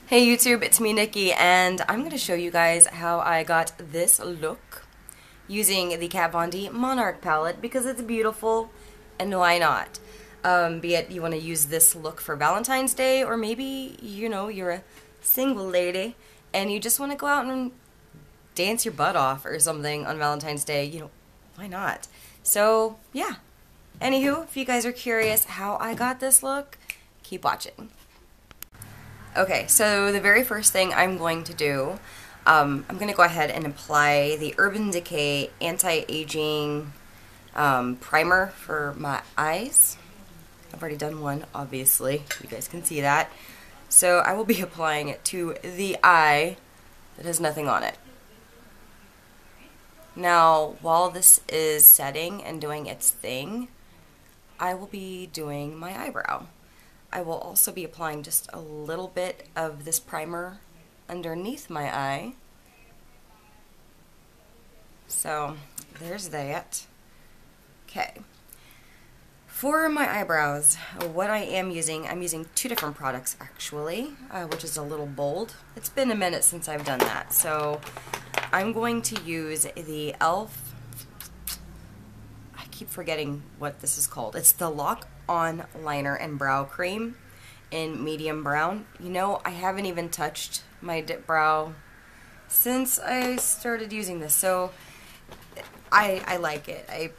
Hey YouTube, it's me Nikki, and I'm going to show you guys how I got this look using the Kat Von D Monarch palette because it's beautiful and why not? Be it you want to use this look for Valentine's Day, or maybe, you're a single lady and you just want to go out and dance your butt off or something on Valentine's Day, why not? So, yeah. Anywho, if you guys are curious how I got this look, keep watching. Okay, so the very first thing I'm going to do, I'm going to go ahead and apply the Urban Decay Anti-Aging Primer for my eyes. I've already done one, obviously. You guys can see that. So I will be applying it to the eye that has nothing on it. Now, while this is setting and doing its thing, I will be doing my eyebrow. I will also be applying just a little bit of this primer underneath my eye. So there's that. Okay. For my eyebrows, what I am using, I'm using two different products actually, which is a little bold. It's been a minute since I've done that. So I'm going to use the e.l.f. I keep forgetting what this is called. It's the Lock On Liner and Brow Cream in medium brown. I haven't even touched my dip brow since I started using this, so I like it. I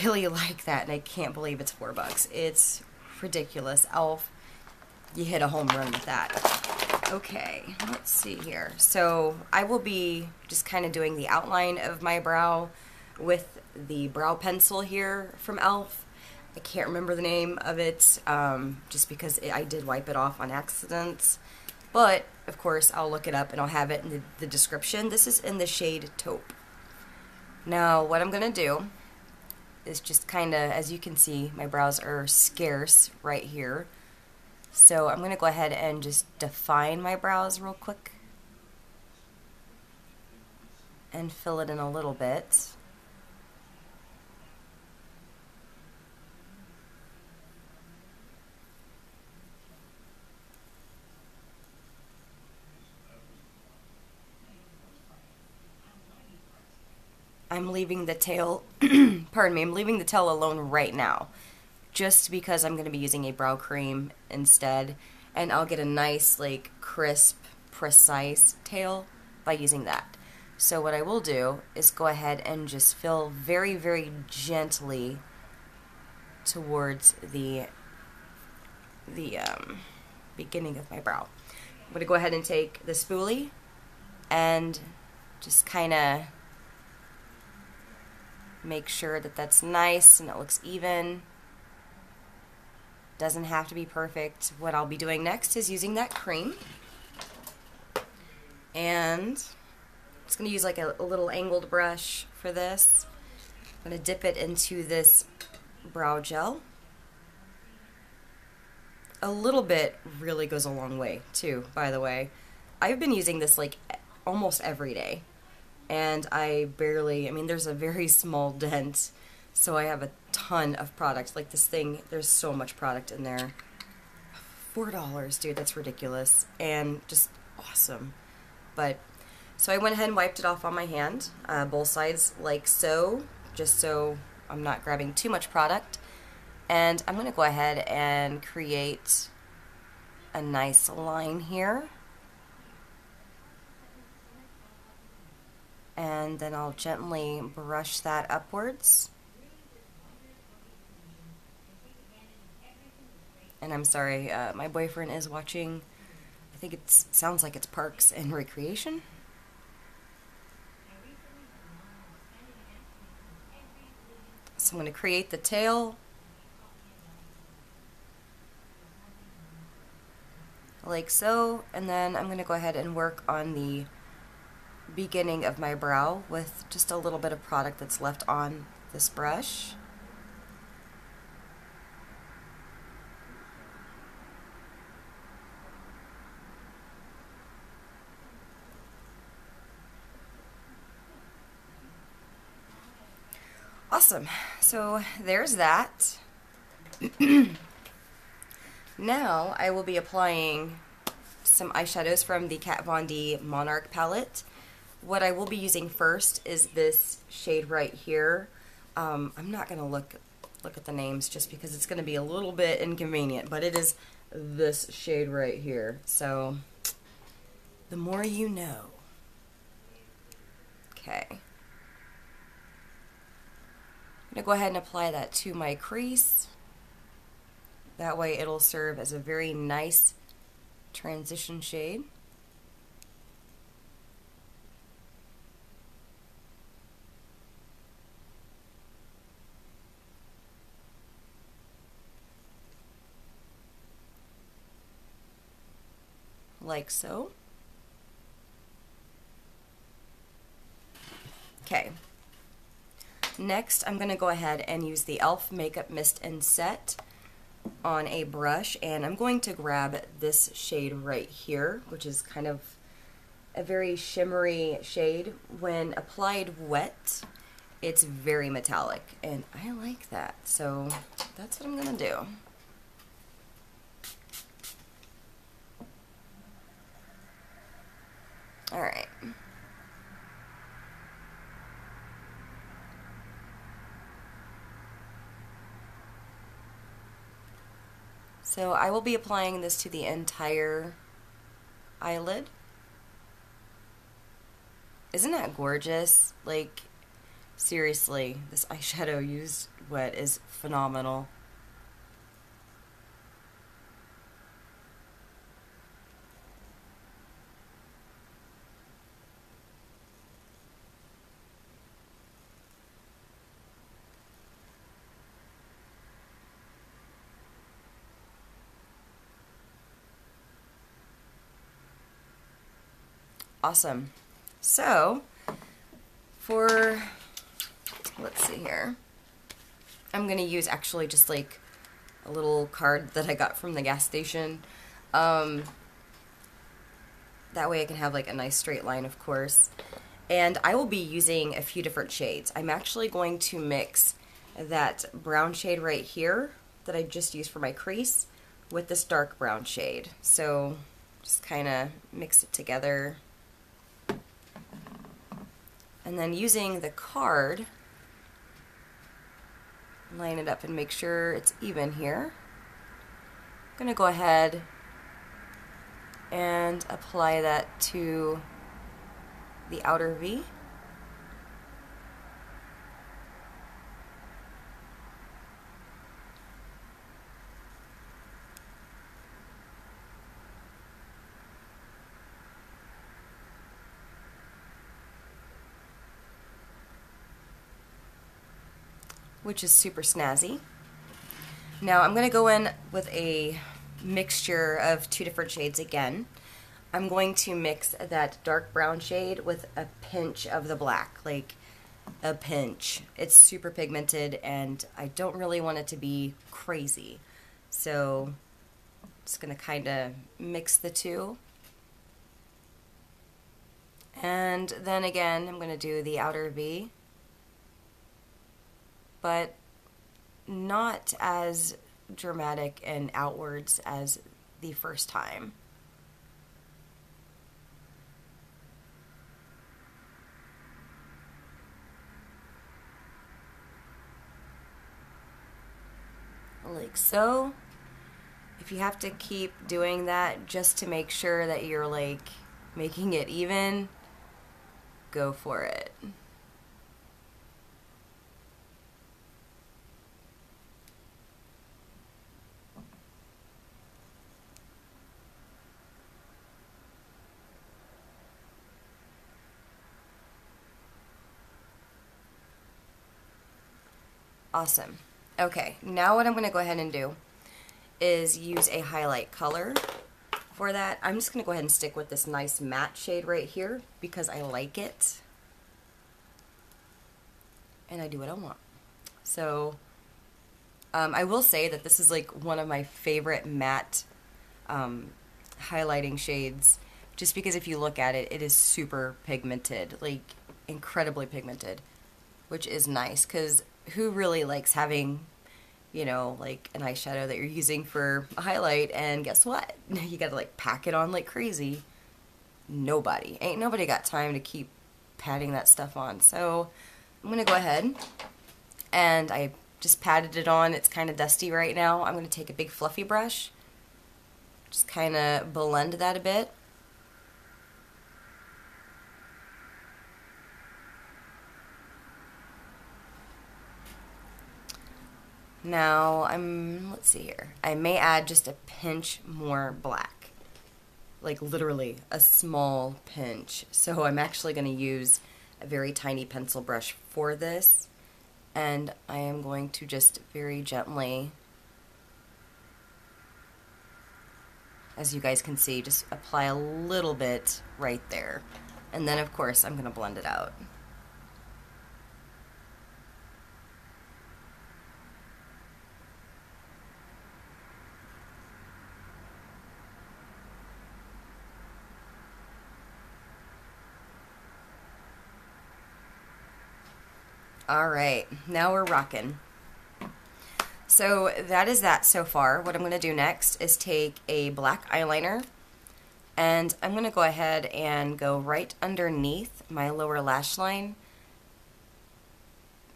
really like that, and I can't believe it's $4. It's ridiculous. e.l.f., you hit a home run with that. Okay, let's see here. So I will be just kind of doing the outline of my brow with the brow pencil here from e.l.f. I can't remember the name of it, just because I did wipe it off on accident. But, of course, I'll look it up and I'll have it in the description. This is in the shade Taupe. Now, what I'm going to do is just kind of, as you can see, my brows are scarce right here. So I'm going to go ahead and just define my brows real quick and fill it in a little bit. I'm leaving the tail, pardon me, I'm leaving the tail alone right now, just because I'm going to be using a brow cream instead, and I'll get a nice, crisp, precise tail by using that. So what I will do is go ahead and just fill very, very gently towards the beginning of my brow. I'm going to go ahead and take the spoolie and just kind of make sure that that's nice and it looks even. Doesn't have to be perfect. What I'll be doing next is using that cream, and I'm just going to use a little angled brush for this. I'm going to dip it into this brow gel. A little bit really goes a long way too, by the way. I've been using this almost every day. And there's a very small dent, so I have a ton of product. This thing, there's so much product in there. $4, dude, that's ridiculous. And just awesome. So I went ahead and wiped it off on my hand, both sides like so, just so I'm not grabbing too much product. And I'm going to go ahead and create a nice line here. And then I'll gently brush that upwards. And I'm sorry, my boyfriend is watching. I think it sounds like it's Parks and Recreation. So I'm going to create the tail. Like so. And then I'm going to go ahead and work on the beginning of my brow with just a little bit of product that's left on this brush. Awesome. So there's that. Now I will be applying some eyeshadows from the Kat Von D Monarch Palette. What I will be using first is this shade right here. I'm not going to look at the names just because it's going to be a little bit inconvenient, but it is this shade right here. So, the more you know. Okay. I'm going to go ahead and apply that to my crease. That way it'll serve as a very nice transition shade. Like so. Okay. Next, I'm going to go ahead and use the e.l.f. Makeup Mist and Set on a brush, and I'm going to grab this shade right here, which is kind of a very shimmery shade. When applied wet, it's very metallic, and I like that, so that's what I'm going to do. Alright. So I will be applying this to the entire eyelid. Isn't that gorgeous? Like, seriously, this eyeshadow used wet is phenomenal. Awesome. So, let's see here. I'm going to use actually just like a little card that I got from the gas station. That way I can have like a nice straight line, of course. And I will be using a few different shades. I'm actually going to mix that brown shade right here that I just used for my crease with this dark brown shade. So, just kind of mix it together. And then using the card, line it up and make sure it's even here. I'm going to go ahead and apply that to the outer V. Which is super snazzy. Now I'm going to go in with a mixture of two different shades again. I'm going to mix that dark brown shade with a pinch of the black, like a pinch. It's super pigmented and I don't really want it to be crazy. So I'm just going to kind of mix the two. And then again, I'm going to do the outer V. But not as dramatic and outwards as the first time. Like so. If you have to keep doing that just to make sure that you're like making it even, go for it. Awesome. Okay, now what I'm going to go ahead and do is use a highlight color for that. I'm just going to go ahead and stick with this nice matte shade right here because I like it. And I do what I want. So, I will say that this is like one of my favorite matte highlighting shades just because if you look at it, it is super pigmented, like incredibly pigmented, which is nice because who really likes having you know, like an eyeshadow that you're using for a highlight, and guess what? You gotta like pack it on like crazy. Ain't nobody got time to keep patting that stuff on. So I'm gonna go ahead and I just patted it on. It's kind of dusty right now. I'm gonna take a big fluffy brush, just kind of blend that a bit. Now let's see here. I may add just a pinch more black. Like literally a small pinch. So I'm actually going to use a very tiny pencil brush for this. And I am going to just very gently, as you guys can see, just apply a little bit right there. And then of course I'm going to blend it out. Alright, now we're rocking. So that is that so far. What I'm going to do next is take a black eyeliner, and I'm going to go ahead and go right underneath my lower lash line.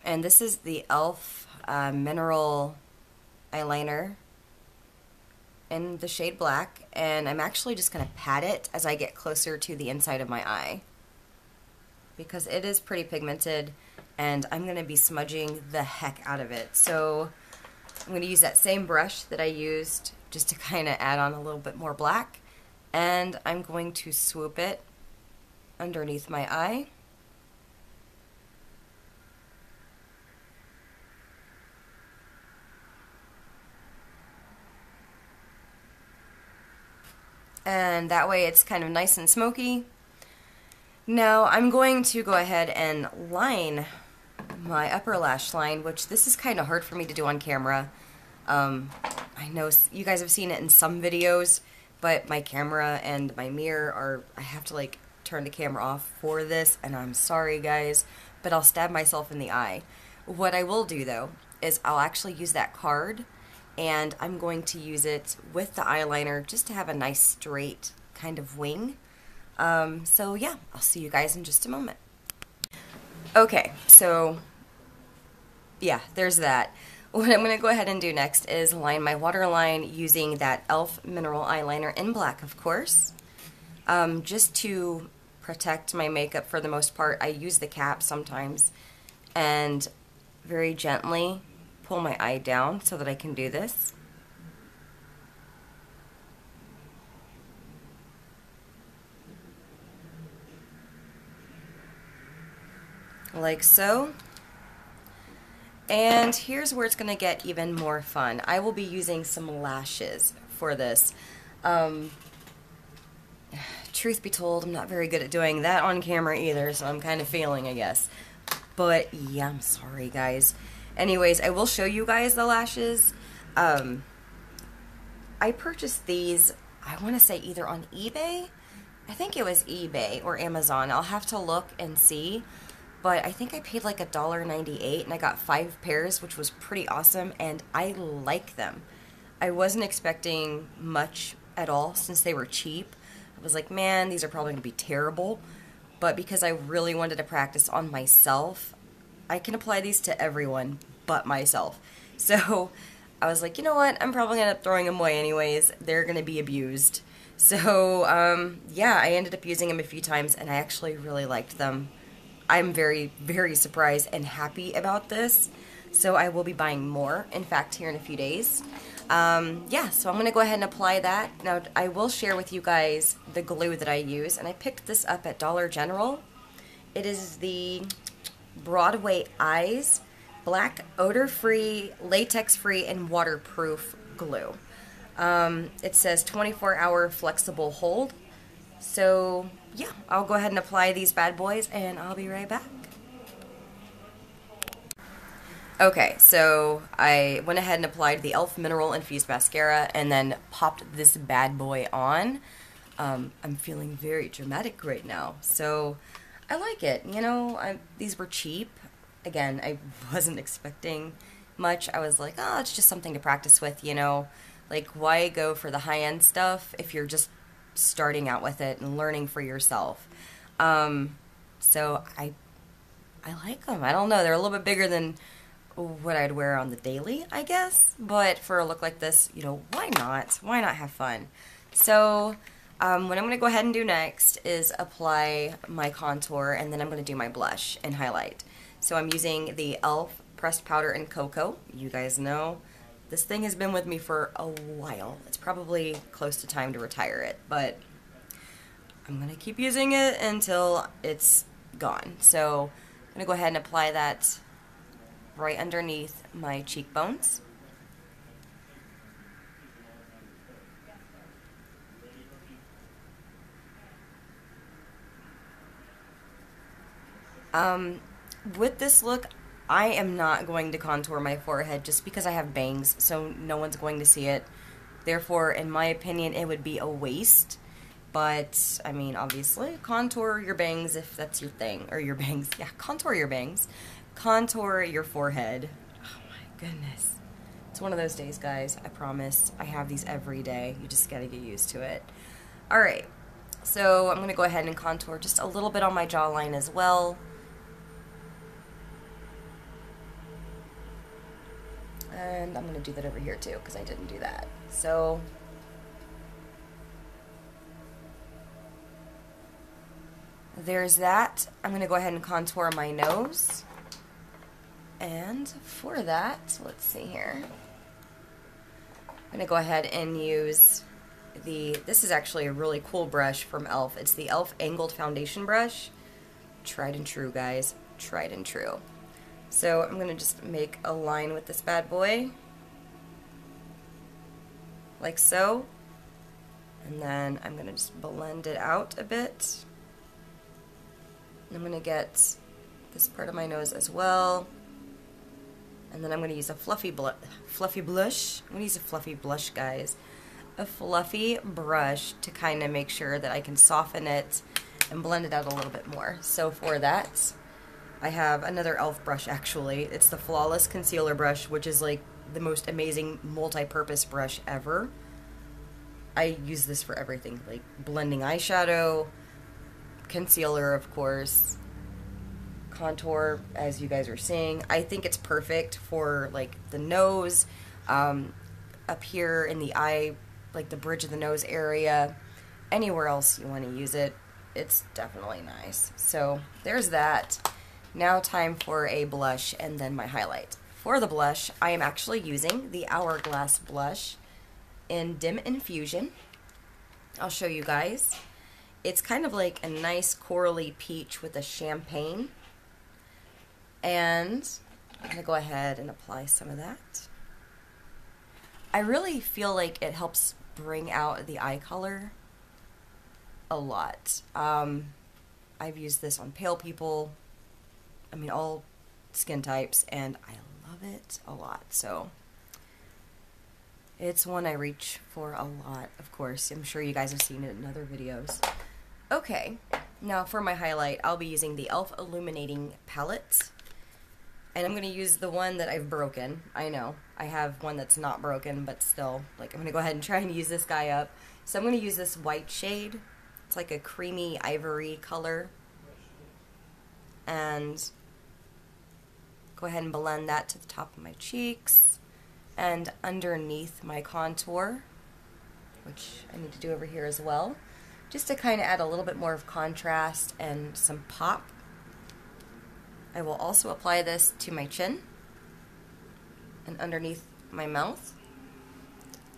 And this is the e.l.f. Mineral eyeliner in the shade black, and I'm actually just going to pat it as I get closer to the inside of my eye, because it is pretty pigmented and I'm going to be smudging the heck out of it. So I'm going to use that same brush that I used just to kind of add on a little bit more black, and I'm going to swoop it underneath my eye. And that way it's kind of nice and smoky. Now I'm going to go ahead and line my upper lash line, which this is kind of hard for me to do on camera. I know you guys have seen it in some videos, but my camera and my mirror I have to like turn the camera off for this, and I'm sorry guys, but I'll stab myself in the eye. What I will do though is I'll actually use that card, and I'm going to use it with the eyeliner just to have a nice straight kind of wing. So yeah, I'll see you guys in just a moment. Okay, so yeah, there's that. What I'm going to go ahead and do next is line my waterline using that e.l.f. Mineral Eyeliner in black, of course. Just to protect my makeup for the most part, I use the cap sometimes and very gently pull my eye down so that I can do this. Like so. And here's where it's going to get even more fun. I will be using some lashes for this. Truth be told, I'm not very good at doing that on camera either, so I'm kind of failing, I guess. But yeah, I'm sorry guys. Anyways, I will show you guys the lashes. I purchased these, I want to say either on eBay. I think it was eBay or Amazon. I'll have to look and see. But I think I paid like $1.98 and I got 5 pairs, which was pretty awesome, and I like them. I wasn't expecting much at all since they were cheap. I was like, man, these are probably going to be terrible. But because I really wanted to practice on myself, I can apply these to everyone but myself. So I was like, you know what, I'm probably going to end up throwing them away anyways. They're going to be abused. So yeah, I ended up using them a few times and I actually really liked them. I'm very, very surprised and happy about this. So I will be buying more, in fact, here in a few days. Yeah, so I'm going to go ahead and apply that. Now, I will share with you guys the glue that I use, and I picked this up at Dollar General. It is the Broadway Eyes Black Odor-Free, Latex-Free, and Waterproof glue. It says 24-hour flexible hold. So yeah, I'll go ahead and apply these bad boys and I'll be right back. Okay, so I went ahead and applied the e.l.f. Mineral Infused Mascara and then popped this bad boy on. I'm feeling very dramatic right now, so I like it. You know, these were cheap. Again, I wasn't expecting much. I was like, oh, it's just something to practice with, you know. Like, why go for the high-end stuff if you're just starting out with it and learning for yourself? So I like them. I don't know. They're a little bit bigger than what I'd wear on the daily, I guess. But for a look like this, you know, why not? Why not have fun? So what I'm going to go ahead and do next is apply my contour, and then I'm going to do my blush and highlight. So I'm using the e.l.f. Pressed Powder in Coco. You guys know this thing has been with me for a while. It's probably close to time to retire it, but I'm going to keep using it until it's gone. So I'm going to go ahead and apply that right underneath my cheekbones. With this look, I am not going to contour my forehead just because I have bangs, so no one's going to see it. Therefore, in my opinion, it would be a waste. But, I mean, obviously, contour your bangs if that's your thing. Or your bangs. Yeah, contour your bangs. Contour your forehead. Oh my goodness. It's one of those days, guys. I promise. I have these every day. You just gotta get used to it. Alright. So, I'm gonna go ahead and contour just a little bit on my jawline as well. And I'm going to do that over here too, because I didn't do that. So, there's that. I'm going to go ahead and contour my nose. And for that, let's see here. I'm going to go ahead and use this is actually a really cool brush from e.l.f. It's the e.l.f. Angled Foundation Brush. Tried and true, guys. Tried and true. So I'm going to just make a line with this bad boy, like so, and then I'm going to just blend it out a bit. And I'm going to get this part of my nose as well, and then I'm going to use a fluffy blush. I'm going to use a fluffy blush, guys. A fluffy brush to kind of make sure that I can soften it and blend it out a little bit more. So for that, I have another e.l.f. brush, actually. It's the Flawless Concealer Brush, which is like the most amazing multi-purpose brush ever. I use this for everything, like blending eyeshadow, concealer, of course, contour, as you guys are seeing. I think it's perfect for like the nose, up here in the eye, like the bridge of the nose area, anywhere else you want to use it. It's definitely nice. So there's that. Now time for a blush and then my highlight. For the blush, I am actually using the Hourglass blush in Dim Infusion. I'll show you guys. It's kind of like a nice corally peach with a champagne. And I'm going to go ahead and apply some of that. I really feel like it helps bring out the eye color a lot. I've used this on pale people, I mean all skin types, and I love it a lot. So it's one I reach for a lot, of course. I'm sure you guys have seen it in other videos. Okay, now for my highlight, I'll be using the e.l.f. Illuminating Palette. And I'm going to use the one that I've broken. I know, I have one that's not broken, but still, like, I'm going to go ahead and try and use this guy up. So I'm going to use this white shade. It's like a creamy ivory color. And go ahead and blend that to the top of my cheeks and underneath my contour, which I need to do over here as well, just to kind of add a little bit more of contrast and some pop. I will also apply this to my chin and underneath my mouth,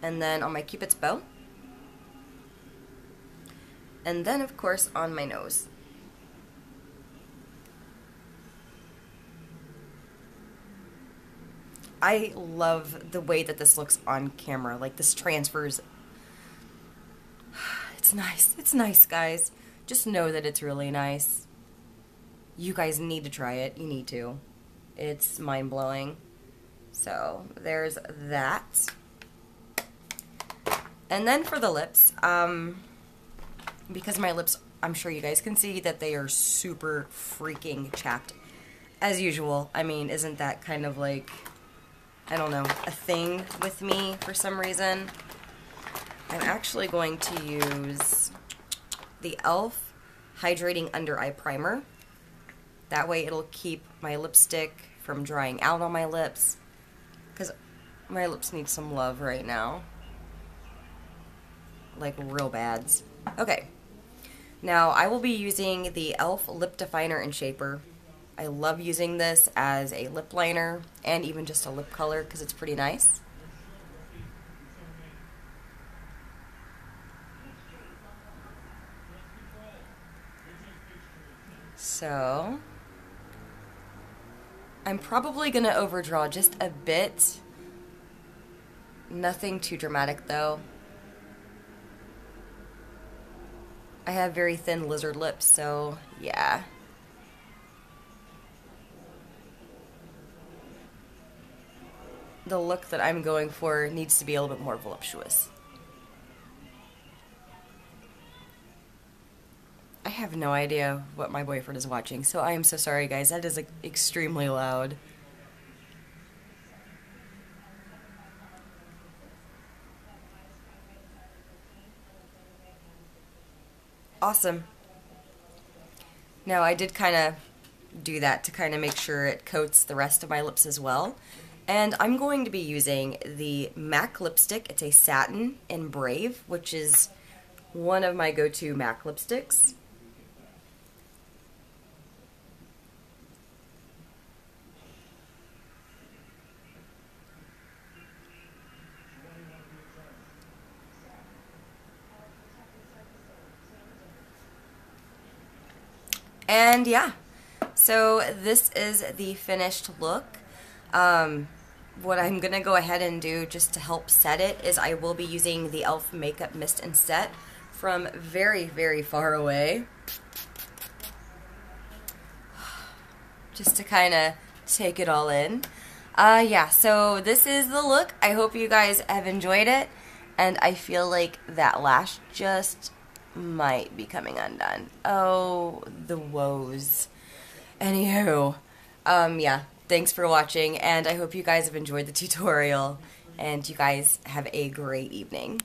and then on my Cupid's bow, and then of course on my nose. I love the way that this looks on camera. Like, this transfers. It's nice. It's nice, guys. Just know that it's really nice. You guys need to try it. You need to. It's mind-blowing. So, there's that. And then for the lips, because my lips, I'm sure you guys can see that they are super freaking chapped. As usual. I mean, isn't that kind of like I don't know, a thing with me for some reason. I'm actually going to use the e.l.f. Hydrating Under Eye Primer. That way it'll keep my lipstick from drying out on my lips, because my lips need some love right now. Like real bads. Okay. Now I will be using the e.l.f. Lip Definer and Shaper. I love using this as a lip liner and even just a lip color because it's pretty nice. So I'm probably going to overdraw just a bit. Nothing too dramatic though. I have very thin lizard lips, so yeah. The look that I'm going for needs to be a little bit more voluptuous. I have no idea what my boyfriend is watching, so I am so sorry, guys. That is like, extremely loud. Awesome. Now, I did kind of do that to kind of make sure it coats the rest of my lips as well. And I'm going to be using the MAC lipstick. It's a Satin in Brave, which is one of my go-to MAC lipsticks. And yeah, so this is the finished look. What I'm going to go ahead and do just to help set it is I will be using the e.l.f. Makeup Mist and Set from very, very far away. Just to kind of take it all in. Yeah, so this is the look. I hope you guys have enjoyed it. And I feel like that lash just might be coming undone. Oh, the woes. Anywho, yeah. Thanks for watching, and I hope you guys have enjoyed the tutorial, and you guys have a great evening.